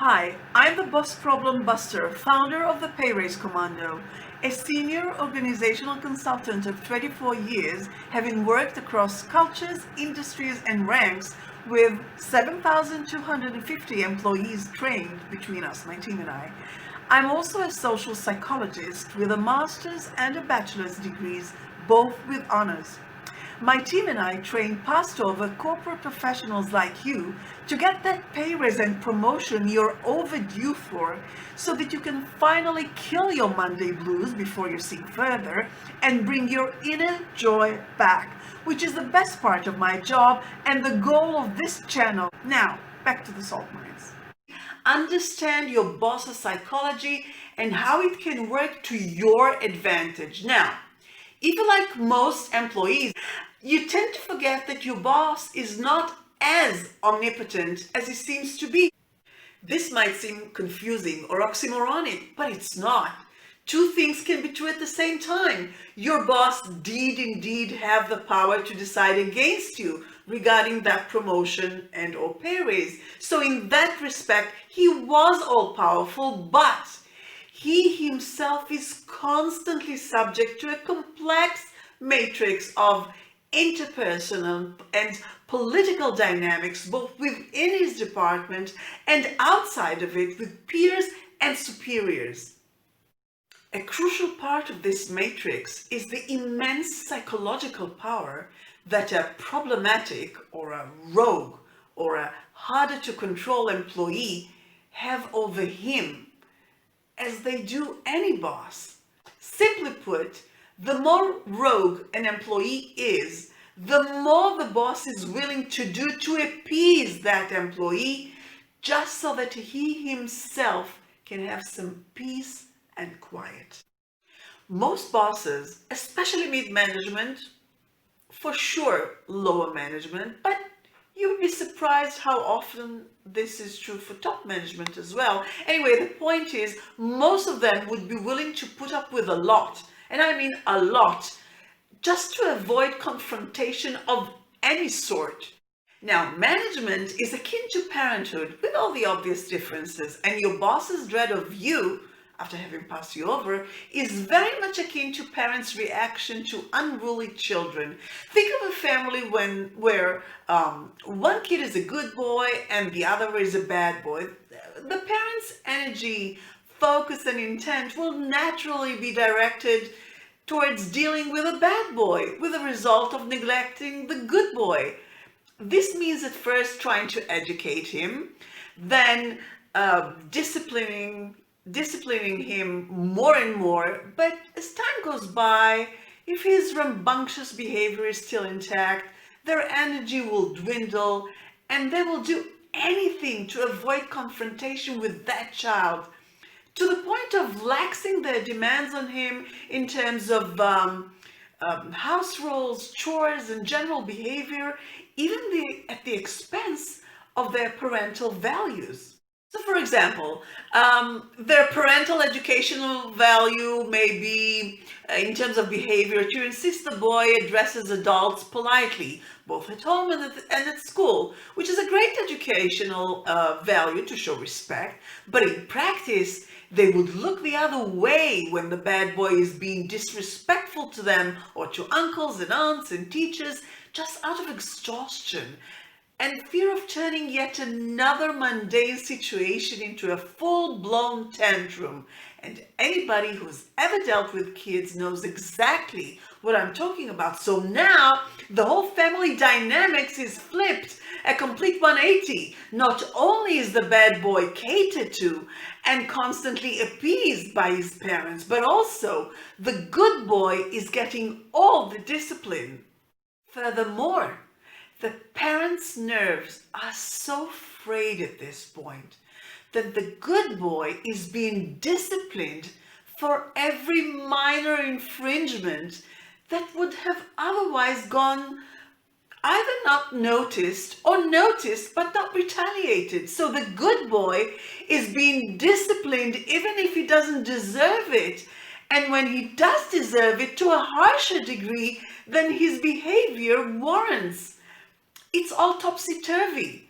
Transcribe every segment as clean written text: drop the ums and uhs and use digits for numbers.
Hi, I'm the Boss Problem Buster, founder of the Pay Raise Commando, a senior organizational consultant of 24 years, having worked across cultures, industries, and ranks with 7,250 employees trained between us, my team and I. I'm also a social psychologist with a master's and a bachelor's degrees, both with honors. My team and I train passed over corporate professionals like you to get that pay raise and promotion you're overdue for so that you can finally kill your Monday blues before you sink further and bring your inner joy back, which is the best part of my job and the goal of this channel. Now, back to the salt mines. Understand your boss's psychology and how it can work to your advantage. Now, if you're like most employees, you tend to forget that your boss is not as omnipotent as he seems to be. This might seem confusing or oxymoronic, but it's not. Two things can be true at the same time. Your boss did indeed have the power to decide against you regarding that promotion and or pay raise. So in that respect, he was all powerful, but he himself is constantly subject to a complex matrix of interpersonal and political dynamics, both within his department and outside of it with peers and superiors. A crucial part of this matrix is the immense psychological power that a problematic or a rogue or a harder to control employee have over him, as they do any boss. Simply put, the more rogue an employee is, the more the boss is willing to do to appease that employee, just so that he himself can have some peace and quiet. Most bosses, especially mid-management, for sure lower management, but you would be surprised how often this is true for top management as well. Anyway, the point is, most of them would be willing to put up with a lot, and I mean a lot, just to avoid confrontation of any sort. Now, management is akin to parenthood with all the obvious differences, and your boss's dread of you, after having passed you over, is very much akin to parents' reaction to unruly children. Think of a family where one kid is a good boy and the other is a bad boy. The parents' energy, focus, and intent will naturally be directed towards dealing with a bad boy, with the result of neglecting the good boy. This means at first trying to educate him, then disciplining him more and more, but as time goes by, if his rambunctious behavior is still intact, their energy will dwindle and they will do anything to avoid confrontation with that child, to the point of laxing their demands on him in terms of house rules, chores, and general behavior, even at the expense of their parental values. So, for example, their parental educational value may be, in terms of behavior, to insist the boy addresses adults politely, both at home and at school, which is a great educational value to show respect. But in practice, they would look the other way when the bad boy is being disrespectful to them or to uncles and aunts and teachers, just out of exhaustion and fear of turning yet another mundane situation into a full-blown tantrum. And anybody who's ever dealt with kids knows exactly what I'm talking about. So now the whole family dynamics is flipped, a complete 180. Not only is the bad boy catered to and constantly appeased by his parents, but also the good boy is getting all the discipline. Furthermore, the parents' nerves are so frayed at this point that the good boy is being disciplined for every minor infringement that would have otherwise gone either not noticed or noticed but not retaliated. So the good boy is being disciplined even if he doesn't deserve it, and when he does deserve it, to a harsher degree than his behavior warrants. It's all topsy-turvy.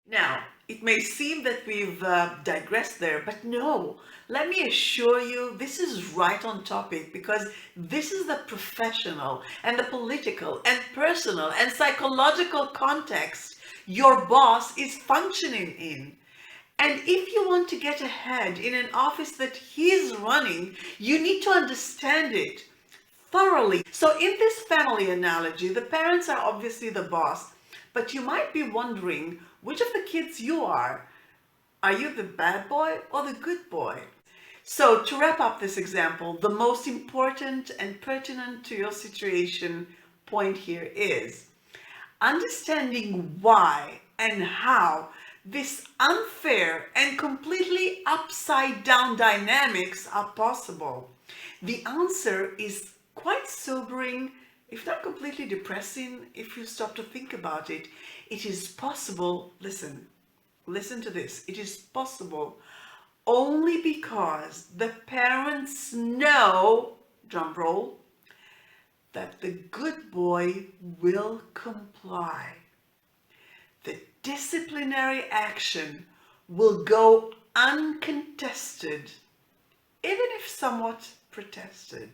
Now, It may seem that we've digressed there, but no. Let me assure you, this is right on topic, because this is the professional and the political and personal and psychological context your boss is functioning in. And if you want to get ahead in an office that he's running, you need to understand it thoroughly. So in this family analogy, the parents are obviously the boss, but you might be wondering which of the kids you are. Are you the bad boy or the good boy? So to wrap up this example, the most important and pertinent to your situation point here is understanding why and how this unfair and completely upside down dynamics are possible. The answer is quite sobering, if not completely depressing, if you stop to think about it. It is possible, listen to this, it is possible only because the parents know, drum roll, that the good boy will comply. The disciplinary action will go uncontested, even if somewhat protested.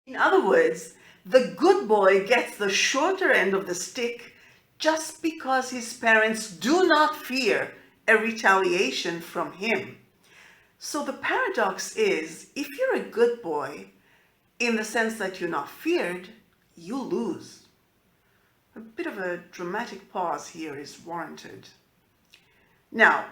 In other words, the good boy gets the shorter end of the stick just because his parents do not fear a retaliation from him. So the paradox is, if you're a good boy, in the sense that you're not feared, you lose. A bit of a dramatic pause here is warranted. Now,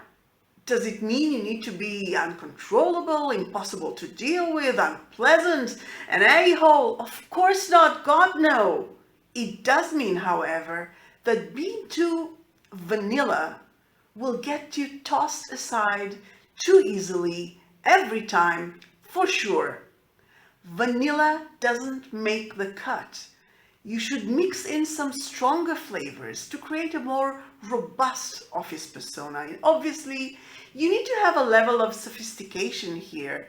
does it mean you need to be uncontrollable, impossible to deal with, unpleasant, an a-hole? Of course not, God no. It does mean, however, that being too vanilla will get you tossed aside too easily every time, for sure. Vanilla doesn't make the cut. You should mix in some stronger flavors to create a more robust office persona. And obviously, you need to have a level of sophistication here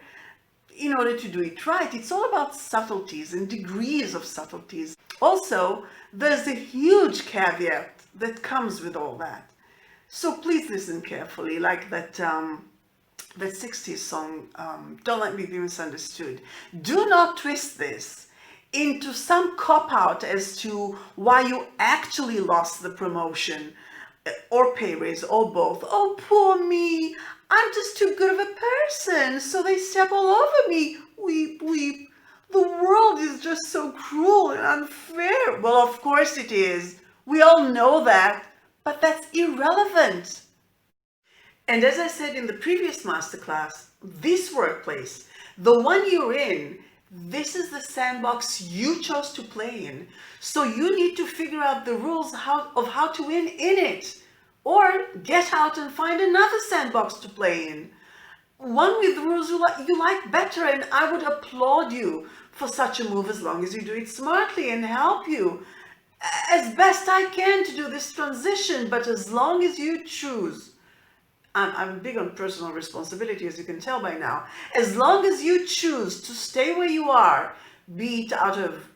in order to do it right. It's all about subtleties and degrees of subtleties. Also, there's a huge caveat that comes with all that. So please listen carefully, like that 60s song, Don't Let Me Be Misunderstood. Do not twist this into some cop-out as to why you actually lost the promotion or pay raise or both. Oh, poor me, I'm just too good of a person, so they step all over me. Weep, weep. The world is just so cruel and unfair. Well, of course it is. We all know that, but that's irrelevant. And as I said in the previous masterclass, this workplace, the one you're in, this is the sandbox you chose to play in. So you need to figure out the rules of how to win in it. Or get out and find another sandbox to play in. One with rules you like better, and I would applaud you for such a move as long as you do it smartly and help you as best I can to do this transition, but as long as you choose. I'm big on personal responsibility, as you can tell by now. As long as you choose to stay where you are, be it out of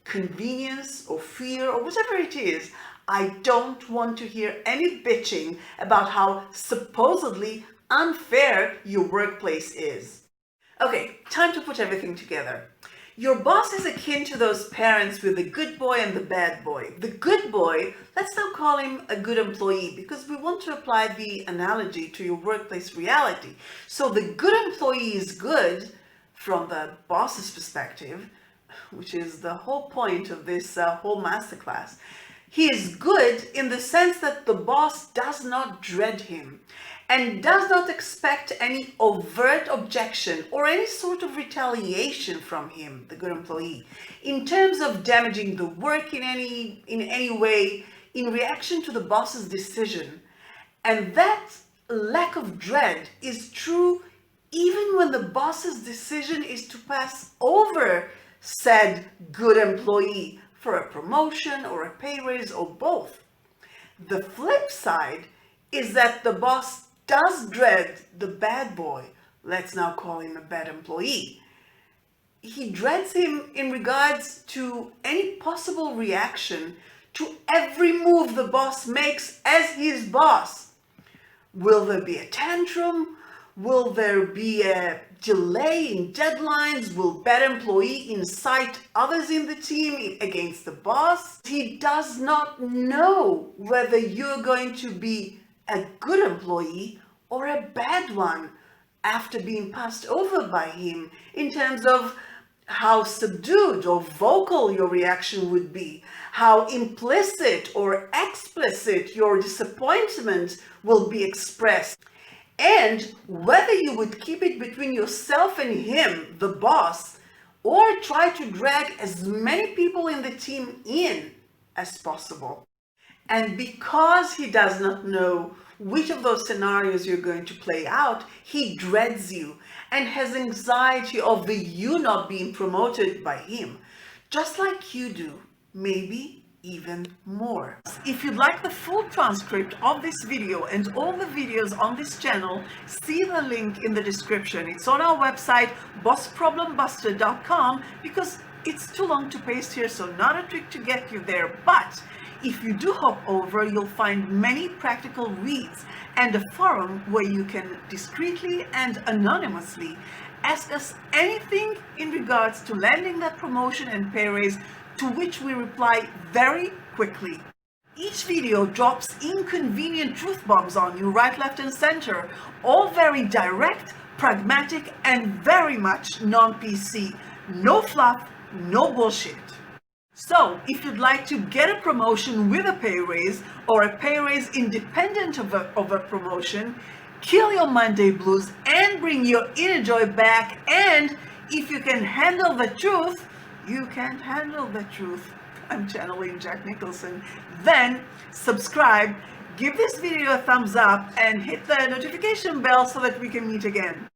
convenience or fear or whatever it is, I don't want to hear any bitching about how supposedly unfair your workplace is. Okay, time to put everything together. Your boss is akin to those parents with the good boy and the bad boy. The good boy, let's now call him a good employee because we want to apply the analogy to your workplace reality. So the good employee is good from the boss's perspective, which is the whole point of this whole masterclass. He is good in the sense that the boss does not dread him and does not expect any overt objection or any sort of retaliation from him, the good employee, in terms of damaging the work in any way in reaction to the boss's decision. And that lack of dread is true even when the boss's decision is to pass over said good employee for a promotion or a pay raise or both. The flip side is that the boss does dread the bad boy. Let's now call him a bad employee. He dreads him in regards to any possible reaction to every move the boss makes as his boss? Will there be a tantrum? Will there be a delay in deadlines? Will bad employee incite others in the team against the boss? He does not know whether you're going to be a good employee or a bad one after being passed over by him, in terms of how subdued or vocal your reaction would be, how implicit or explicit your disappointment will be expressed, and whether you would keep it between yourself and him, the boss, or try to drag as many people in the team in as possible. And because he does not know which of those scenarios you're going to play out, he dreads you and has anxiety of you not being promoted by him, just like you do, maybe even more. If you'd like the full transcript of this video and all the videos on this channel, see the link in the description. It's on our website, bossproblembuster.com, because it's too long to paste here, so not a trick to get you there. But if you do hop over, you'll find many practical reads and a forum where you can discreetly and anonymously ask us anything in regards to landing that promotion and pay raise, to which we reply very quickly. Each video drops inconvenient truth bombs on you, right, left, and center, all very direct, pragmatic, and very much non-PC. No fluff, no bullshit. So, if you'd like to get a promotion with a pay raise, or a pay raise independent of a promotion, kill your Monday blues and bring your inner joy back, and if you can handle the truth, you can handle the truth. I'm channeling Jack Nicholson. Then subscribe, give this video a thumbs up, and hit the notification bell so that we can meet again.